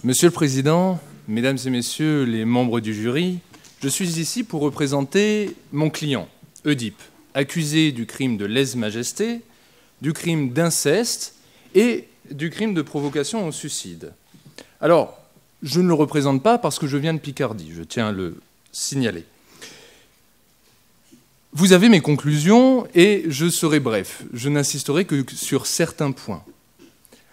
Monsieur le Président, Mesdames et Messieurs les membres du jury, je suis ici pour représenter mon client, Oedipe, accusé du crime de lèse-majesté, du crime d'inceste et du crime de provocation au suicide. Alors, je ne le représente pas parce que je viens de Picardie, je tiens à le signaler. Vous avez mes conclusions et je serai bref. Je n'insisterai que sur certains points.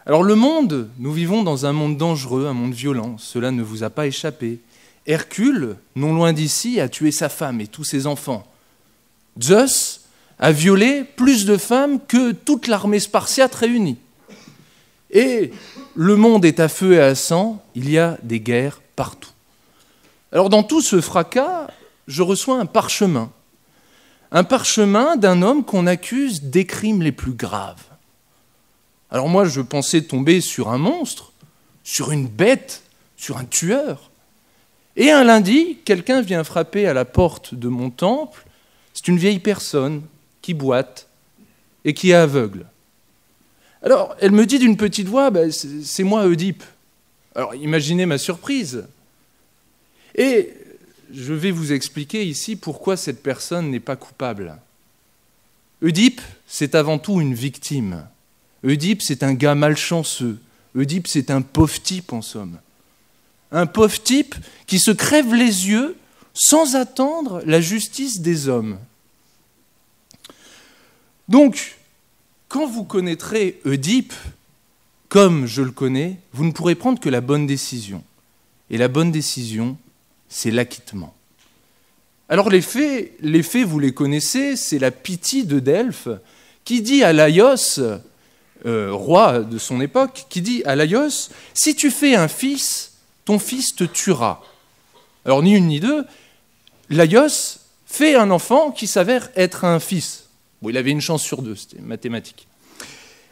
Alors le monde, nous vivons dans un monde dangereux, un monde violent. Cela ne vous a pas échappé. Hercule, non loin d'ici, a tué sa femme et tous ses enfants. Zeus a violé plus de femmes que toute l'armée spartiate réunie. Et le monde est à feu et à sang, il y a des guerres partout. Alors dans tout ce fracas, je reçois un parchemin d'un homme qu'on accuse des crimes les plus graves. Alors moi, je pensais tomber sur un monstre, sur une bête, sur un tueur. Et un lundi, quelqu'un vient frapper à la porte de mon temple. C'est une vieille personne qui boite et qui est aveugle. Alors, elle me dit d'une petite voix, c'est moi, Oedipe. Alors, imaginez ma surprise. Et je vais vous expliquer ici pourquoi cette personne n'est pas coupable. Oedipe, c'est avant tout une victime. Oedipe, c'est un gars malchanceux. Oedipe, c'est un pauvre type, en somme. Un pauvre type qui se crève les yeux sans attendre la justice des hommes. Donc, quand vous connaîtrez Oedipe, comme je le connais, vous ne pourrez prendre que la bonne décision. Et la bonne décision, c'est l'acquittement. Alors les faits, vous les connaissez, c'est la Pythie de Delphes qui dit à Laios, roi de son époque, qui dit à Laios, « Si tu fais un fils, ton fils te tuera. » Alors ni une ni deux, Laios fait un enfant qui s'avère être un fils. Bon, il avait une chance sur deux, c'était mathématique.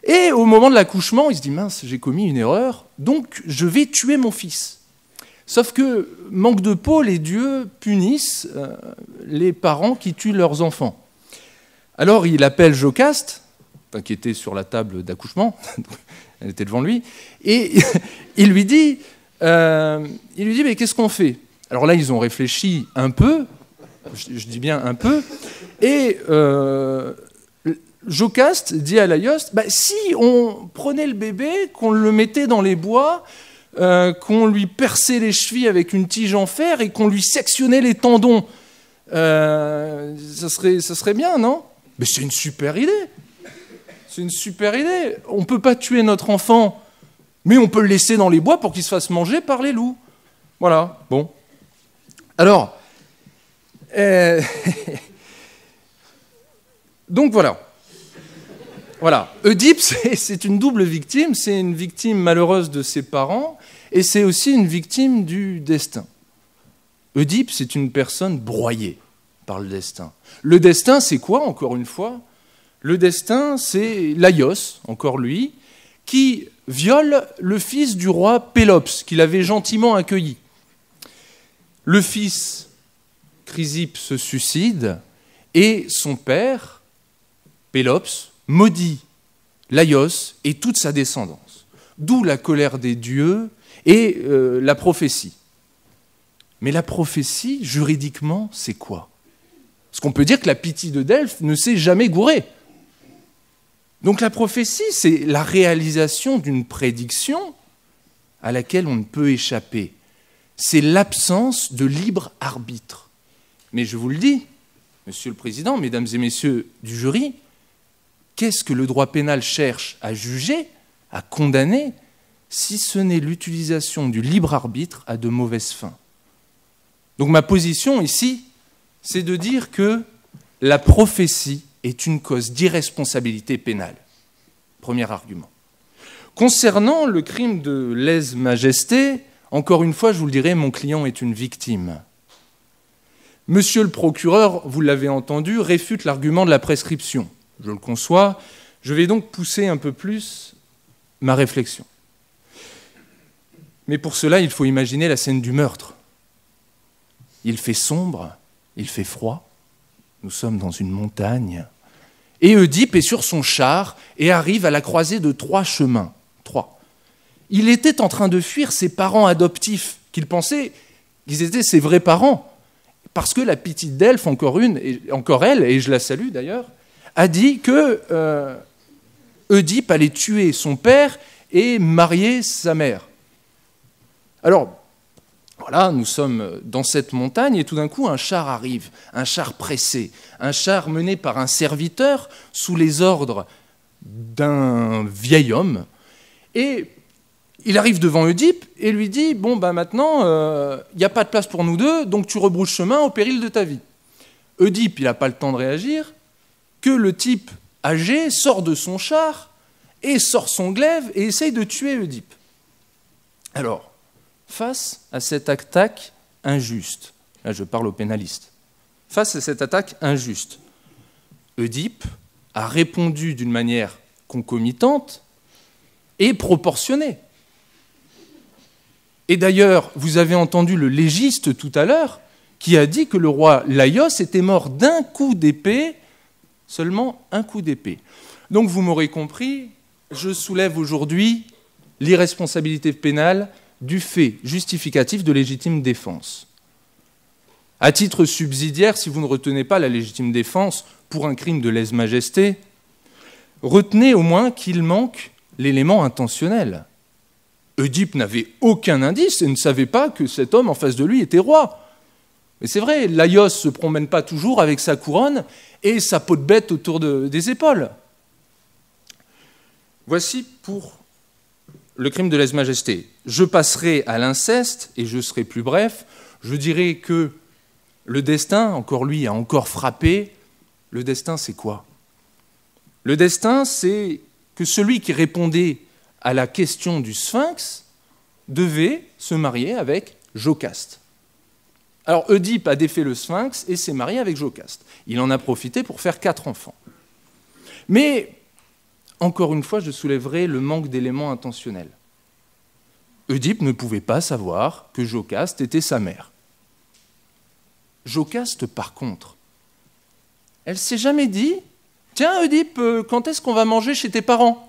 Et au moment de l'accouchement, il se dit « Mince, j'ai commis une erreur, donc je vais tuer mon fils. » Sauf que, manque de peau, les dieux punissent les parents qui tuent leurs enfants. Alors il appelle Jocaste, qui était sur la table d'accouchement, elle était devant lui, et il lui dit mais qu'est-ce qu'on fait? Alors là, ils ont réfléchi un peu, je dis bien un peu, et Jocaste dit à Laios, si on prenait le bébé, qu'on le mettait dans les bois, qu'on lui perçait les chevilles avec une tige en fer et qu'on lui sectionnait les tendons, ça serait bien, non? Mais c'est une super idée. C'est une super idée. On ne peut pas tuer notre enfant, mais on peut le laisser dans les bois pour qu'il se fasse manger par les loups. Voilà, bon. Alors, donc voilà. Voilà. Oedipe, c'est une double victime. C'est une victime malheureuse de ses parents et c'est aussi une victime du destin. Oedipe, c'est une personne broyée par le destin. Le destin, c'est quoi, encore une fois? Le destin, c'est Laios, encore lui, qui viole le fils du roi Pélops, qu'il avait gentiment accueilli. Le fils, Chrysippe, se suicide, et son père, Pélops, maudit Laios et toute sa descendance. D'où la colère des dieux et la prophétie. Mais la prophétie, juridiquement, c'est quoi? Parce qu'on peut dire que la Pythie de Delphes ne s'est jamais gourée. Donc la prophétie, c'est la réalisation d'une prédiction à laquelle on ne peut échapper. C'est l'absence de libre arbitre. Mais je vous le dis, Monsieur le Président, Mesdames et Messieurs du jury, qu'est-ce que le droit pénal cherche à juger, à condamner, si ce n'est l'utilisation du libre arbitre à de mauvaises fins? Donc ma position ici, c'est de dire que la prophétie est une cause d'irresponsabilité pénale. Premier argument. Concernant le crime de lèse-majesté, encore une fois, je vous le dirai, mon client est une victime. Monsieur le procureur, vous l'avez entendu, réfute l'argument de la prescription. Je le conçois. Je vais donc pousser un peu plus ma réflexion. Mais pour cela, il faut imaginer la scène du meurtre. Il fait sombre, il fait froid. Nous sommes dans une montagne. Et Oedipe est sur son char et arrive à la croisée de 3 chemins. 3. Il était en train de fuir ses parents adoptifs, qu'il pensait qu'ils étaient ses vrais parents. Parce que la petite Delphes, encore elle, et je la salue d'ailleurs, a dit que Oedipe allait tuer son père et marier sa mère. Alors, voilà, nous sommes dans cette montagne et tout d'un coup, un char arrive, un char pressé, un char mené par un serviteur sous les ordres d'un vieil homme. Et il arrive devant Oedipe et lui dit « Bon, ben maintenant, il n'y a pas de place pour nous deux, donc tu rebrousses chemin au péril de ta vie. » Oedipe, il n'a pas le temps de réagir, que le type âgé sort de son char et sort son glaive et essaye de tuer Oedipe. Alors, face à cette attaque injuste, là je parle aux pénalistes, face à cette attaque injuste, Oedipe a répondu d'une manière concomitante et proportionnée. Et d'ailleurs, vous avez entendu le légiste tout à l'heure qui a dit que le roi Laios était mort d'un coup d'épée, seulement un coup d'épée. Donc vous m'aurez compris, je soulève aujourd'hui l'irresponsabilité pénale du fait justificatif de légitime défense. À titre subsidiaire, si vous ne retenez pas la légitime défense pour un crime de lèse-majesté, retenez au moins qu'il manque l'élément intentionnel. Oedipe n'avait aucun indice et ne savait pas que cet homme en face de lui était roi. Mais c'est vrai, Laios ne se promène pas toujours avec sa couronne et sa peau de bête autour des épaules. Voici pour le crime de lèse-majesté. Je passerai à l'inceste et je serai plus bref. Je dirais que le destin, encore lui, a encore frappé. Le destin, c'est quoi? Le destin, c'est que celui qui répondait à la question du Sphinx devait se marier avec Jocaste. Alors Oedipe a défait le Sphinx et s'est marié avec Jocaste. Il en a profité pour faire 4 enfants. Mais, encore une fois, je soulèverai le manque d'éléments intentionnels. Oedipe ne pouvait pas savoir que Jocaste était sa mère. Jocaste, par contre, elle ne s'est jamais dit « Tiens, Oedipe, quand est-ce qu'on va manger chez tes parents ?»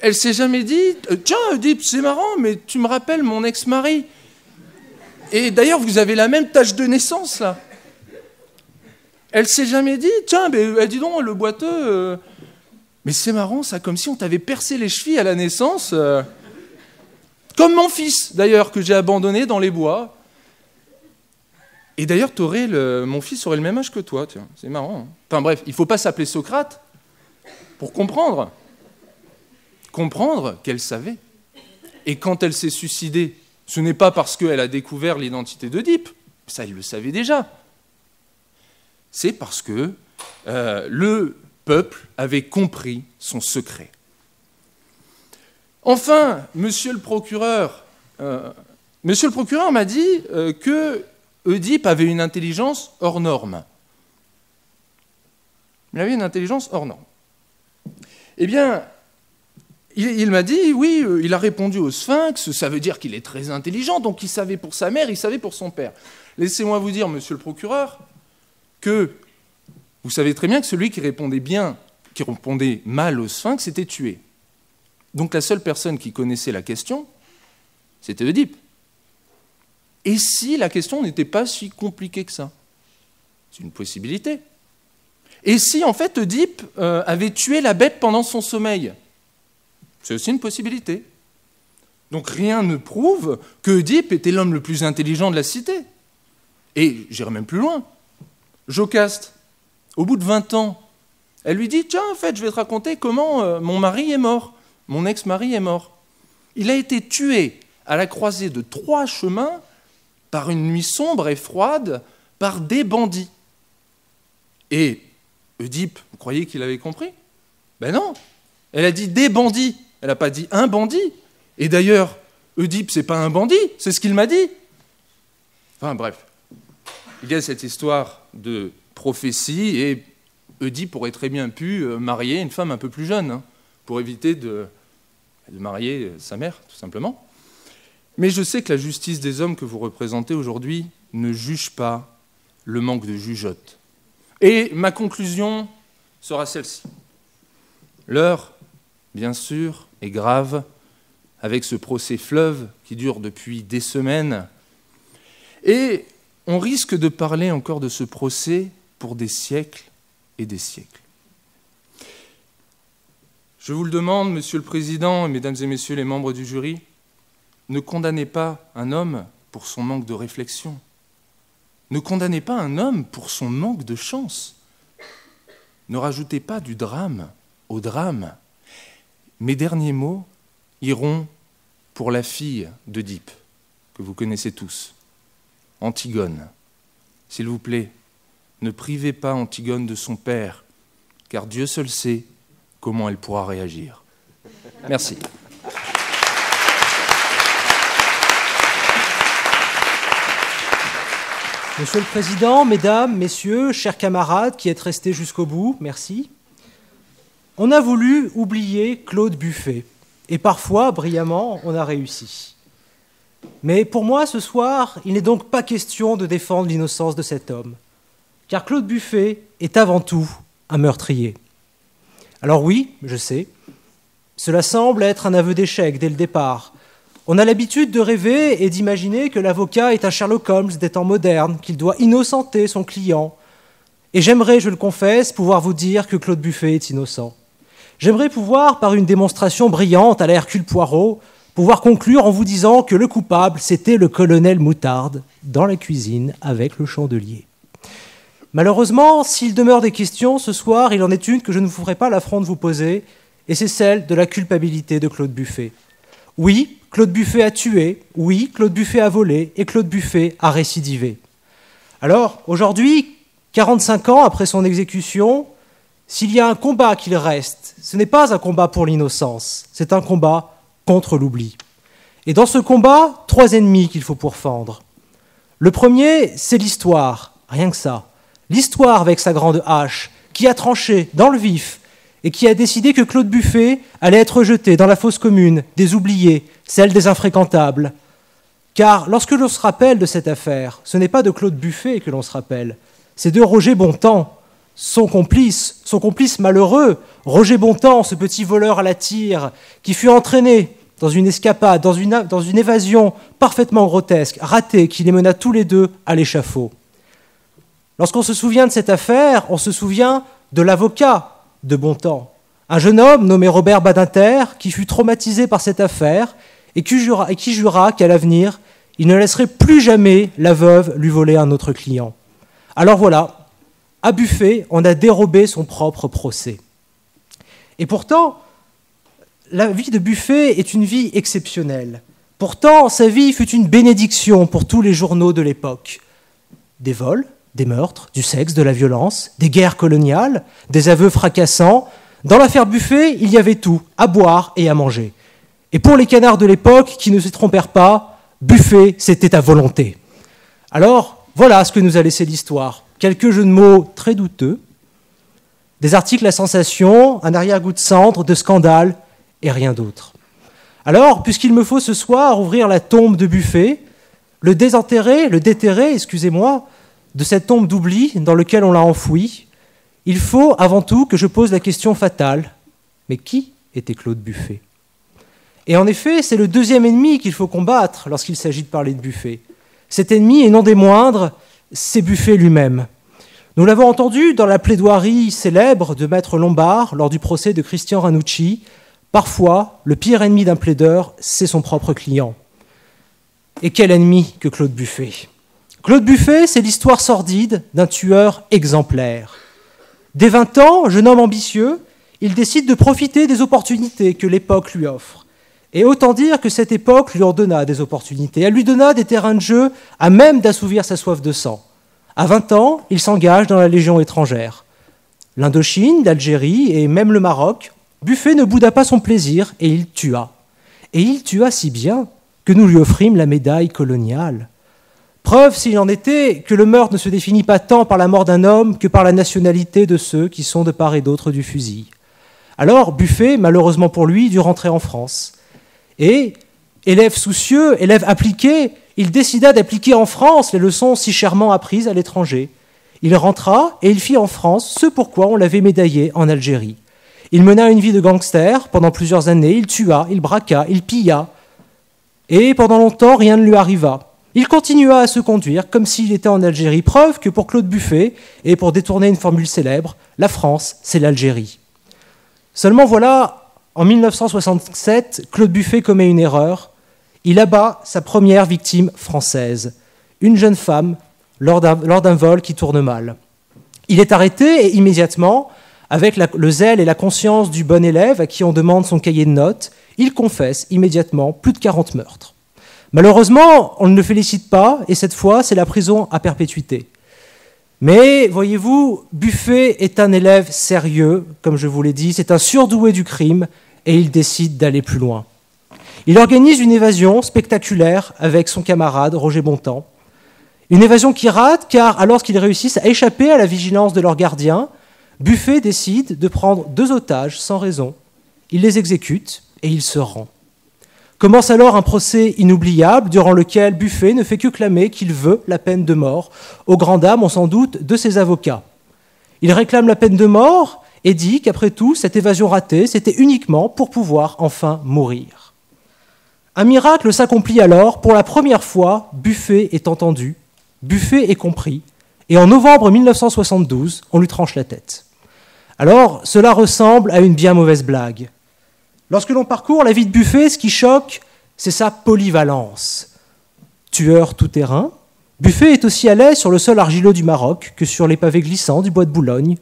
Elle ne s'est jamais dit « Tiens, Oedipe, c'est marrant, mais tu me rappelles mon ex-mari. Et d'ailleurs, vous avez la même tâche de naissance, là. » Elle ne s'est jamais dit « Tiens, dis donc, le boiteux, mais c'est marrant, ça, comme si on t'avait percé les chevilles à la naissance. Comme mon fils, d'ailleurs, que j'ai abandonné dans les bois. Et d'ailleurs, mon fils aurait le même âge que toi, tiens, c'est marrant. Hein. Enfin bref, il ne faut pas s'appeler Socrate pour comprendre. Comprendre qu'elle savait. Et quand elle s'est suicidée, ce n'est pas parce qu'elle a découvert l'identité d'Oedipe, ça il le savait déjà. C'est parce que le peuple avait compris son secret. Enfin, monsieur le procureur m'a dit que Oedipe avait une intelligence hors norme. Il avait une intelligence hors norme. Eh bien, il m'a dit, oui, il a répondu au Sphinx, ça veut dire qu'il est très intelligent, donc il savait pour sa mère, il savait pour son père. Laissez-moi vous dire, monsieur le procureur, que vous savez très bien que celui qui répondait mal au Sphinx était tué. Donc la seule personne qui connaissait la question, c'était Oedipe. Et si la question n'était pas si compliquée que ça? C'est une possibilité. Et si, en fait, Oedipe avait tué la bête pendant son sommeil? C'est aussi une possibilité. Donc rien ne prouve que Oedipe était l'homme le plus intelligent de la cité. Et j'irai même plus loin. Jocaste, au bout de 20 ans, elle lui dit « Tiens, en fait, je vais te raconter comment mon mari est mort. Mon ex-mari est mort. Il a été tué à la croisée de 3 chemins par une nuit sombre et froide, par des bandits. » Et Oedipe, vous croyez qu'il avait compris? Ben non, elle a dit « des bandits ». Elle n'a pas dit « un bandit ». Et d'ailleurs, Oedipe, c'est pas un bandit, c'est ce qu'il m'a dit. Enfin bref, il y a cette histoire de prophétie et Oedipe aurait très bien pu marier une femme un peu plus jeune, hein, pour éviter de marier sa mère, tout simplement. Mais je sais que la justice des hommes que vous représentez aujourd'hui ne juge pas le manque de jugeote. Et ma conclusion sera celle-ci. L'heure bien sûr, et grave, avec ce procès fleuve qui dure depuis des semaines. Et on risque de parler encore de ce procès pour des siècles et des siècles. Je vous le demande, Monsieur le Président, et Mesdames et Messieurs les membres du jury, ne condamnez pas un homme pour son manque de réflexion. Ne condamnez pas un homme pour son manque de chance. Ne rajoutez pas du drame au drame. Mes derniers mots iront pour la fille d'Œdipe, que vous connaissez tous, Antigone. S'il vous plaît, ne privez pas Antigone de son père, car Dieu seul sait comment elle pourra réagir. Merci. Monsieur le Président, Mesdames, Messieurs, chers camarades qui êtes restés jusqu'au bout, merci. On a voulu oublier Claude Buffet, et parfois, brillamment, on a réussi. Mais pour moi, ce soir, il n'est donc pas question de défendre l'innocence de cet homme, car Claude Buffet est avant tout un meurtrier. Alors oui, je sais, cela semble être un aveu d'échec dès le départ. On a l'habitude de rêver et d'imaginer que l'avocat est un Sherlock Holmes des temps modernes, qu'il doit innocenter son client. Et j'aimerais, je le confesse, pouvoir vous dire que Claude Buffet est innocent. J'aimerais pouvoir, par une démonstration brillante à la Hercule Poirot, pouvoir conclure en vous disant que le coupable, c'était le colonel Moutarde, dans la cuisine avec le chandelier. Malheureusement, s'il demeure des questions, ce soir, il en est une que je ne vous ferai pas l'affront de vous poser, et c'est celle de la culpabilité de Claude Buffet. Oui, Claude Buffet a tué, oui, Claude Buffet a volé, et Claude Buffet a récidivé. Alors, aujourd'hui, 45 ans après son exécution, s'il y a un combat qu'il reste, ce n'est pas un combat pour l'innocence, c'est un combat contre l'oubli. Et dans ce combat, 3 ennemis qu'il faut pourfendre. Le premier, c'est l'histoire, rien que ça. L'histoire avec sa grande hache, qui a tranché dans le vif et qui a décidé que Claude Buffet allait être jeté dans la fosse commune des oubliés, celle des infréquentables. Car lorsque l'on se rappelle de cette affaire, ce n'est pas de Claude Buffet que l'on se rappelle, c'est de Roger Bontemps, son complice malheureux, Roger Bontemps, ce petit voleur à la tire, qui fut entraîné dans une escapade, dans une évasion parfaitement grotesque, ratée, qui les mena tous les deux à l'échafaud. Lorsqu'on se souvient de cette affaire, on se souvient de l'avocat de Bontemps, un jeune homme nommé Robert Badinter, qui fut traumatisé par cette affaire et qui jura qu'à l'avenir, il ne laisserait plus jamais la veuve lui voler un autre client. Alors voilà, à Buffet, on a dérobé son propre procès. Et pourtant, la vie de Buffet est une vie exceptionnelle. Pourtant, sa vie fut une bénédiction pour tous les journaux de l'époque. Des vols, des meurtres, du sexe, de la violence, des guerres coloniales, des aveux fracassants. Dans l'affaire Buffet, il y avait tout, à boire et à manger. Et pour les canards de l'époque qui ne se trompèrent pas, Buffet, c'était à volonté. Alors, voilà ce que nous a laissé l'histoire. Quelques jeux de mots très douteux, des articles à sensation, un arrière-goût de cendre, de scandale, et rien d'autre. Alors, puisqu'il me faut ce soir ouvrir la tombe de Buffet, le déterrer, de cette tombe d'oubli dans laquelle on l'a enfoui, il faut avant tout que je pose la question fatale. Mais qui était Claude Buffet ? Et en effet, c'est le deuxième ennemi qu'il faut combattre lorsqu'il s'agit de parler de Buffet. Cet ennemi, et non des moindres, c'est Buffet lui-même. Nous l'avons entendu dans la plaidoirie célèbre de Maître Lombard lors du procès de Christian Ranucci. Parfois, le pire ennemi d'un plaideur, c'est son propre client. Et quel ennemi que Claude Buffet ? Claude Buffet, c'est l'histoire sordide d'un tueur exemplaire. Dès 20 ans, jeune homme ambitieux, il décide de profiter des opportunités que l'époque lui offre. Et autant dire que cette époque lui en donna des opportunités. Elle lui donna des terrains de jeu à même d'assouvir sa soif de sang. À 20 ans, il s'engage dans la Légion étrangère. L'Indochine, l'Algérie et même le Maroc, Buffet ne bouda pas son plaisir et il tua. Et il tua si bien que nous lui offrîmes la médaille coloniale. Preuve, s'il en était, que le meurtre ne se définit pas tant par la mort d'un homme que par la nationalité de ceux qui sont de part et d'autre du fusil. Alors, Buffet, malheureusement pour lui, dut rentrer en France. Et, élève soucieux, élève appliqué, il décida d'appliquer en France les leçons si chèrement apprises à l'étranger. Il rentra et il fit en France ce pourquoi on l'avait médaillé en Algérie. Il mena une vie de gangster pendant plusieurs années, il tua, il braqua, il pilla, et pendant longtemps, rien ne lui arriva. Il continua à se conduire comme s'il était en Algérie, preuve que pour Claude Buffet, et pour détourner une formule célèbre, la France, c'est l'Algérie. Seulement voilà, en 1967, Claude Buffet commet une erreur. Il abat sa première victime française, une jeune femme, lors d'un vol qui tourne mal. Il est arrêté et immédiatement, avec le zèle et la conscience du bon élève à qui on demande son cahier de notes, il confesse immédiatement plus de 40 meurtres. Malheureusement, on ne le félicite pas, et cette fois, c'est la prison à perpétuité. Mais, voyez-vous, Buffet est un élève sérieux, comme je vous l'ai dit, c'est un surdoué du crime, et il décide d'aller plus loin. Il organise une évasion spectaculaire avec son camarade Roger Bontemps. Une évasion qui rate, car alors qu'ils réussissent à échapper à la vigilance de leur gardien, Buffet décide de prendre 2 otages sans raison. Il les exécute et il se rend. Commence alors un procès inoubliable durant lequel Buffet ne fait que clamer qu'il veut la peine de mort, aux grandes dames, on s'en doute, de ses avocats. Il réclame la peine de mort et dit qu'après tout, cette évasion ratée, c'était uniquement pour pouvoir enfin mourir. Un miracle s'accomplit alors. Pour la première fois, Buffet est entendu, Buffet est compris, et en novembre 1972, on lui tranche la tête. Alors, cela ressemble à une bien mauvaise blague. Lorsque l'on parcourt la vie de Buffet, ce qui choque, c'est sa polyvalence. Tueur tout-terrain, Buffet est aussi à l'aise sur le sol argileux du Maroc que sur les pavés glissants du bois de Boulogne.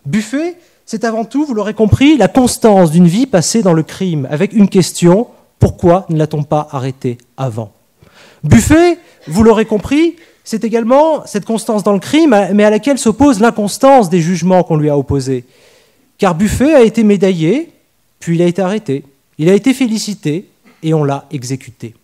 Buffet, c'est avant tout, vous l'aurez compris, la constance d'une vie passée dans le crime, avec une question, pourquoi ne l'a-t-on pas arrêté avant ? Buffet, vous l'aurez compris, c'est également cette constance dans le crime, mais à laquelle s'oppose l'inconstance des jugements qu'on lui a opposés. Car Buffet a été médaillé, puis il a été arrêté, il a été félicité, et on l'a exécuté.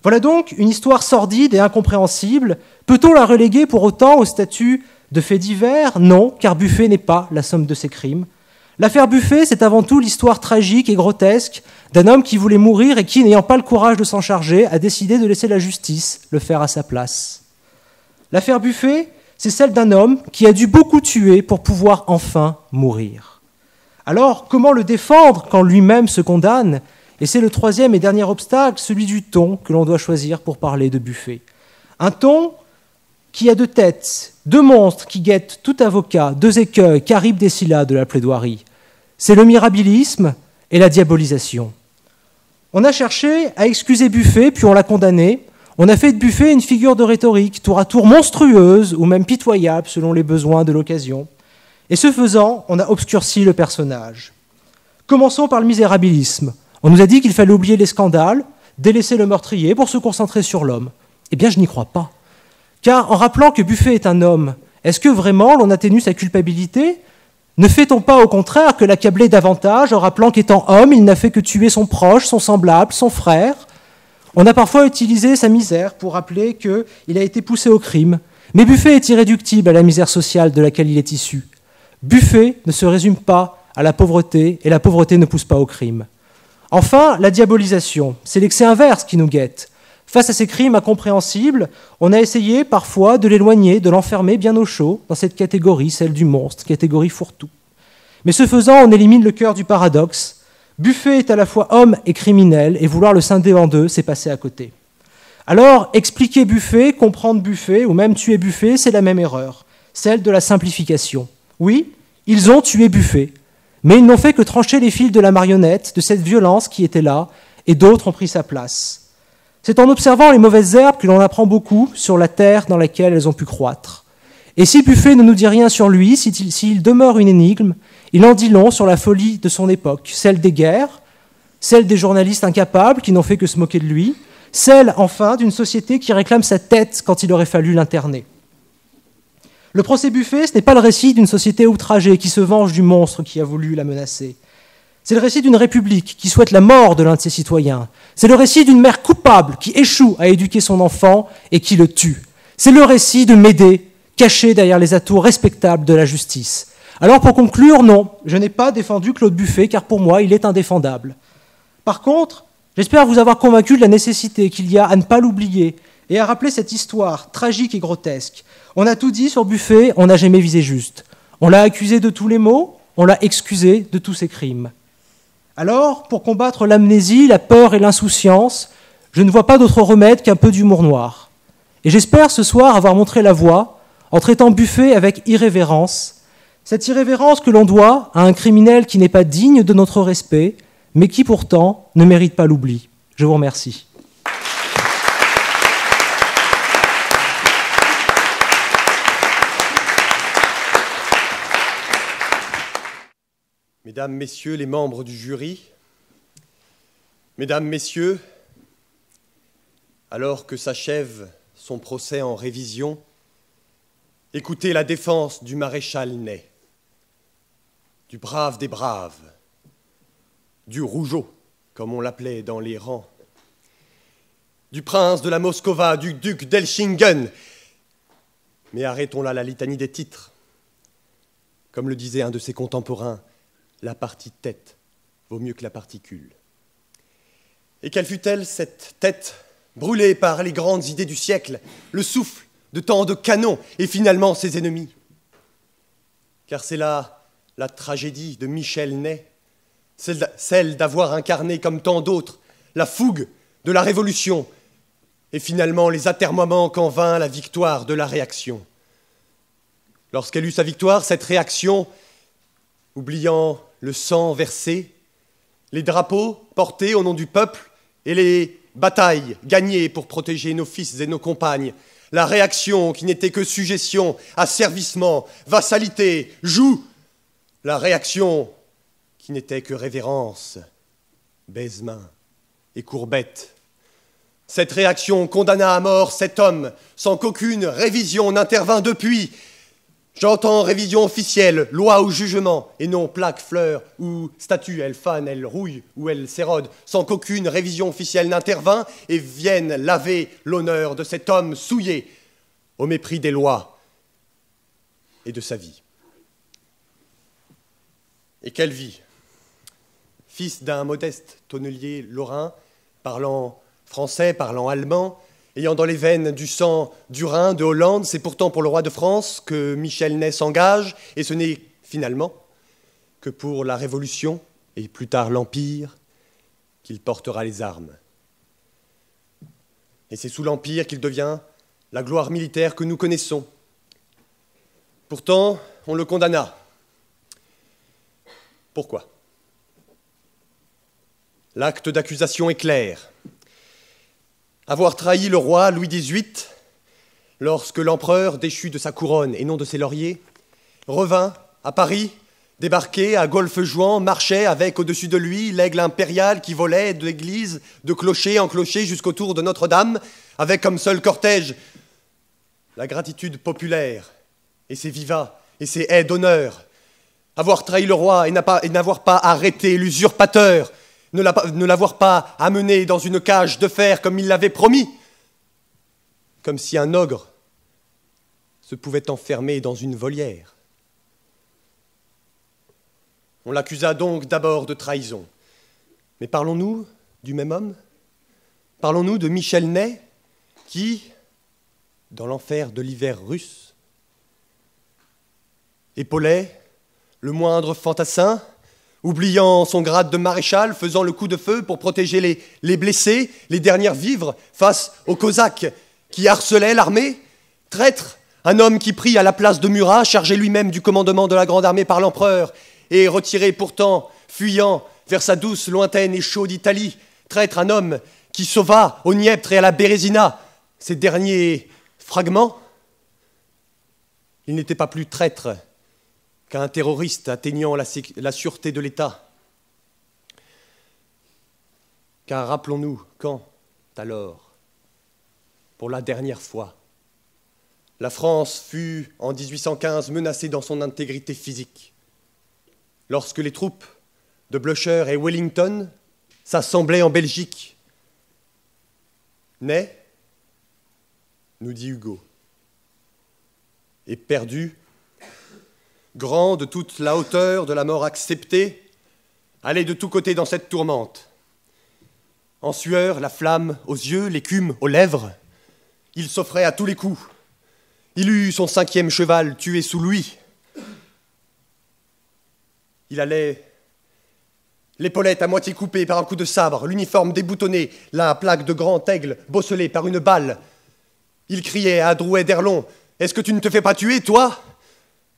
Voilà donc une histoire sordide et incompréhensible. Peut-on la reléguer pour autant au statut de fait divers ? Non, car Buffet n'est pas la somme de ses crimes. L'affaire Buffet, c'est avant tout l'histoire tragique et grotesque d'un homme qui voulait mourir et qui, n'ayant pas le courage de s'en charger, a décidé de laisser la justice le faire à sa place. L'affaire Buffet, c'est celle d'un homme qui a dû beaucoup tuer pour pouvoir enfin mourir. Alors, comment le défendre quand lui-même se condamne ? Et c'est le troisième et dernier obstacle, celui du ton que l'on doit choisir pour parler de Buffet. Un ton qui a 2 têtes, 2 monstres qui guettent tout avocat, 2 écueils, Charybde des Scylla de la plaidoirie. C'est le mirabilisme et la diabolisation. On a cherché à excuser Buffet, puis on l'a condamné. On a fait de Buffet une figure de rhétorique, tour à tour monstrueuse ou même pitoyable selon les besoins de l'occasion. Et ce faisant, on a obscurci le personnage. Commençons par le misérabilisme. On nous a dit qu'il fallait oublier les scandales, délaisser le meurtrier pour se concentrer sur l'homme. Eh bien, je n'y crois pas. Car en rappelant que Buffet est un homme, est-ce que vraiment l'on atténue sa culpabilité ? Ne fait-on pas au contraire que l'accabler davantage en rappelant qu'étant homme, il n'a fait que tuer son proche, son semblable, son frère ? On a parfois utilisé sa misère pour rappeler qu'il a été poussé au crime. Mais Buffet est irréductible à la misère sociale de laquelle il est issu. Buffet ne se résume pas à la pauvreté, et la pauvreté ne pousse pas au crime. Enfin, la diabolisation, c'est l'excès inverse qui nous guette. Face à ces crimes incompréhensibles, on a essayé parfois de l'éloigner, de l'enfermer bien au chaud dans cette catégorie, celle du monstre, catégorie fourre-tout. Mais ce faisant, on élimine le cœur du paradoxe. Buffet est à la fois homme et criminel, et vouloir le scinder en 2, c'est passer à côté. Alors, expliquer Buffet, comprendre Buffet, ou même tuer Buffet, c'est la même erreur, celle de la simplification. Oui, ils ont tué Buffet, mais ils n'ont fait que trancher les fils de la marionnette, de cette violence qui était là, et d'autres ont pris sa place. C'est en observant les mauvaises herbes que l'on apprend beaucoup sur la terre dans laquelle elles ont pu croître. Et si Buffet ne nous dit rien sur lui, s'il demeure une énigme, il en dit long sur la folie de son époque, celle des guerres, celle des journalistes incapables qui n'ont fait que se moquer de lui, celle, enfin, d'une société qui réclame sa tête quand il aurait fallu l'interner. Le procès Buffet, ce n'est pas le récit d'une société outragée qui se venge du monstre qui a voulu la menacer. C'est le récit d'une république qui souhaite la mort de l'un de ses citoyens. C'est le récit d'une mère coupable qui échoue à éduquer son enfant et qui le tue. C'est le récit de Médée, caché derrière les atours respectables de la justice. Alors pour conclure, non, je n'ai pas défendu Claude Buffet, car pour moi, il est indéfendable. Par contre, j'espère vous avoir convaincu de la nécessité qu'il y a à ne pas l'oublier et à rappeler cette histoire tragique et grotesque. On a tout dit sur Buffet, on n'a jamais visé juste. On l'a accusé de tous les maux, on l'a excusé de tous ses crimes. Alors, pour combattre l'amnésie, la peur et l'insouciance, je ne vois pas d'autre remède qu'un peu d'humour noir. Et j'espère ce soir avoir montré la voie en traitant Buffet avec irrévérence, cette irrévérence que l'on doit à un criminel qui n'est pas digne de notre respect, mais qui pourtant ne mérite pas l'oubli. Je vous remercie. Mesdames, Messieurs les membres du jury, Mesdames, Messieurs, alors que s'achève son procès en révision, écoutez la défense du maréchal Ney, du brave des braves, du Rougeau, comme on l'appelait dans les rangs, du prince de la Moscova, du duc d'Elchingen. Mais arrêtons là la litanie des titres. Comme le disait un de ses contemporains, la partie tête vaut mieux que la particule. Et quelle fut-elle, cette tête, brûlée par les grandes idées du siècle, le souffle de tant de canons et finalement ses ennemis? Car c'est là la tragédie de Michel Ney, celle d'avoir incarné comme tant d'autres la fougue de la Révolution et finalement les atermoiements qu'en vint la victoire de la réaction. Lorsqu'elle eut sa victoire, cette réaction, oubliant le sang versé, les drapeaux portés au nom du peuple et les batailles gagnées pour protéger nos fils et nos compagnes, la réaction qui n'était que sujétion, asservissement, vassalité, joug, la réaction qui n'était que révérence, baise-main et courbette. Cette réaction condamna à mort cet homme sans qu'aucune révision n'intervint depuis. J'entends révision officielle, loi ou jugement, et non plaque, fleur ou statue, elle fane, elle rouille ou elle s'érode, sans qu'aucune révision officielle n'intervint et vienne laver l'honneur de cet homme souillé au mépris des lois et de sa vie. Et quelle vie! Fils d'un modeste tonnelier lorrain, parlant français, parlant allemand, ayant dans les veines du sang du Rhin, de Hollande, c'est pourtant pour le roi de France que Michel Ney s'engage, et ce n'est finalement que pour la Révolution, et plus tard l'Empire, qu'il portera les armes. Et c'est sous l'Empire qu'il devient la gloire militaire que nous connaissons. Pourtant, on le condamna. Pourquoi? L'acte d'accusation est clair. Avoir trahi le roi Louis XVIII, lorsque l'empereur, déchu de sa couronne et non de ses lauriers, revint à Paris, débarqué à Golfe-Juan, marchait avec au-dessus de lui l'aigle impérial qui volait de l'église, de clocher en clocher jusqu'au tour de Notre-Dame, avec comme seul cortège la gratitude populaire et ses vivats et ses haies d'honneur. Avoir trahi le roi et n'avoir pas arrêté l'usurpateur, ne l'avoir pas amené dans une cage de fer comme il l'avait promis, comme si un ogre se pouvait enfermer dans une volière. On l'accusa donc d'abord de trahison. Mais parlons-nous du même homme? Parlons-nous de Michel Ney, qui, dans l'enfer de l'hiver russe, épaulait le moindre fantassin, oubliant son grade de maréchal, faisant le coup de feu pour protéger les blessés, les dernières vivres, face aux Cosaques qui harcelaient l'armée. Traître, un homme qui prit à la place de Murat, chargé lui-même du commandement de la grande armée par l'empereur, et retiré pourtant, fuyant vers sa douce, lointaine et chaude Italie. Traître, un homme qui sauva au Dniepr et à la Bérésina ces derniers fragments. Il n'était pas plus traître qu'un terroriste atteignant la sûreté de l'État. Car rappelons-nous quand, alors, pour la dernière fois, la France fut en 1815 menacée dans son intégrité physique, lorsque les troupes de Blücher et Wellington s'assemblaient en Belgique. Ney, nous dit Hugo, est perdu, grand de toute la hauteur de la mort acceptée, allait de tous côtés dans cette tourmente. En sueur, la flamme aux yeux, l'écume aux lèvres, il s'offrait à tous les coups. Il eut son 5e cheval tué sous lui. Il allait, l'épaulette à moitié coupée par un coup de sabre, l'uniforme déboutonné, la plaque de grand aigle bosselée par une balle. Il criait à Drouet d'Erlon, « Est-ce que tu ne te fais pas tuer, toi ?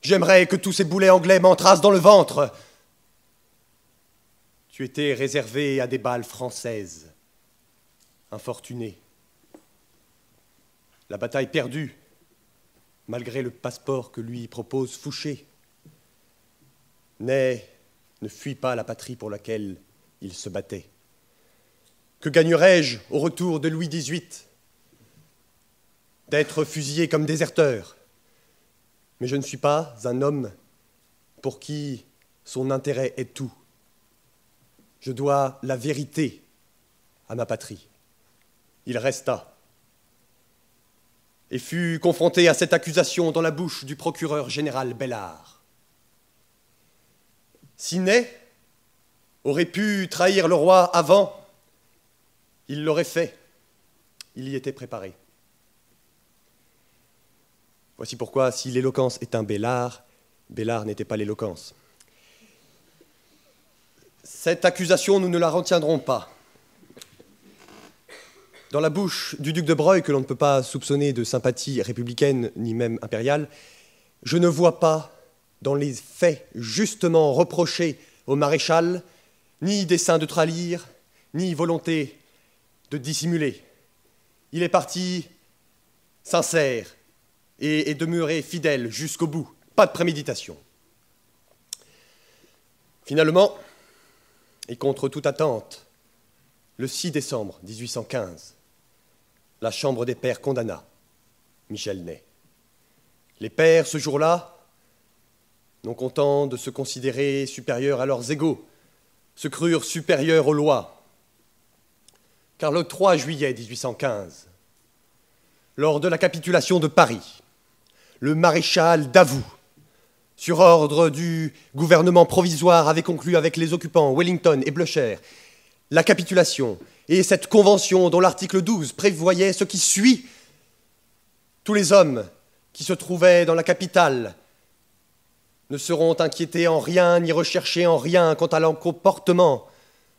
J'aimerais que tous ces boulets anglais m'entrassent dans le ventre. » Tu étais réservé à des balles françaises. Infortuné. La bataille perdue, malgré le passeport que lui propose Fouché. Ney ne fuit pas la patrie pour laquelle il se battait. Que gagnerais-je au retour de Louis XVIII ? D'être fusillé comme déserteur. Mais je ne suis pas un homme pour qui son intérêt est tout. Je dois la vérité à ma patrie. Il resta et fut confronté à cette accusation dans la bouche du procureur général Bellart. Si Ney aurait pu trahir le roi avant, il l'aurait fait. Il y était préparé. Voici pourquoi, si l'éloquence est un Bellart, Bellart n'était pas l'éloquence. Cette accusation, nous ne la retiendrons pas. Dans la bouche du duc de Broglie, que l'on ne peut pas soupçonner de sympathie républicaine ni même impériale, je ne vois pas, dans les faits justement reprochés au maréchal, ni dessein de trahir, ni volonté de dissimuler. Il est parti sincère et est demeuré fidèle jusqu'au bout. Pas de préméditation. Finalement, et contre toute attente, le 6 décembre 1815, la Chambre des Pairs condamna Michel Ney. Les pairs, ce jour-là, non contents de se considérer supérieurs à leurs égaux, se crurent supérieurs aux lois. Car le 3 juillet 1815, lors de la capitulation de Paris, le maréchal Davout, sur ordre du gouvernement provisoire, avait conclu avec les occupants Wellington et Blücher la capitulation et cette convention dont l'article 12 prévoyait ce qui suit. Tous les hommes qui se trouvaient dans la capitale ne seront inquiétés en rien ni recherchés en rien quant à leur comportement,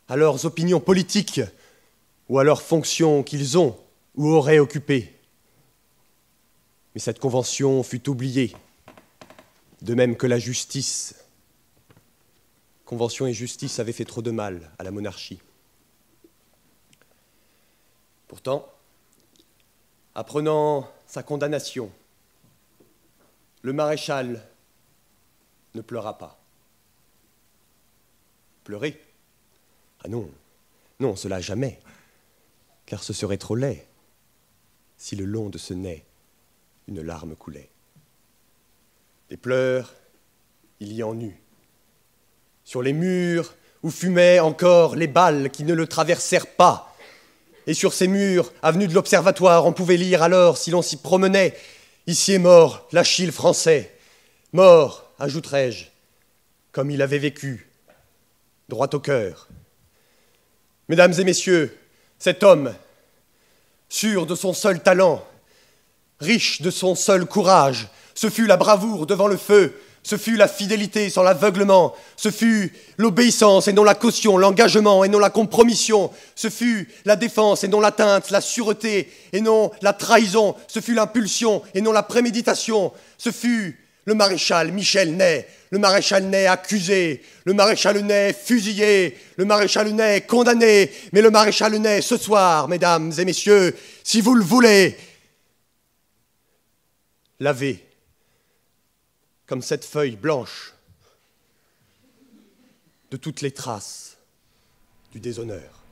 à leurs opinions politiques ou à leurs fonctions qu'ils ont ou auraient occupées. Mais cette convention fut oubliée, de même que la justice. Convention et justice avaient fait trop de mal à la monarchie. Pourtant, apprenant sa condamnation, le maréchal ne pleura pas. Pleurer ? Ah non, non, cela jamais, car ce serait trop laid si le long de ce nez une larme coulait. Des pleurs, il y en eut. Sur les murs où fumaient encore les balles qui ne le traversèrent pas, et sur ces murs, avenue de l'Observatoire, on pouvait lire alors, si l'on s'y promenait, « Ici est mort l'Achille français, mort, ajouterai-je, comme il avait vécu, droit au cœur. » Mesdames et messieurs, cet homme, sûr de son seul talent, riche de son seul courage, ce fut la bravoure devant le feu, ce fut la fidélité sans l'aveuglement, ce fut l'obéissance et non la caution, l'engagement et non la compromission, ce fut la défense et non l'atteinte, la sûreté et non la trahison, ce fut l'impulsion et non la préméditation, ce fut le maréchal Michel Ney, le maréchal Ney accusé, le maréchal Ney fusillé, le maréchal Ney condamné, mais le maréchal Ney ce soir, mesdames et messieurs, si vous le voulez, lavé comme cette feuille blanche de toutes les traces du déshonneur.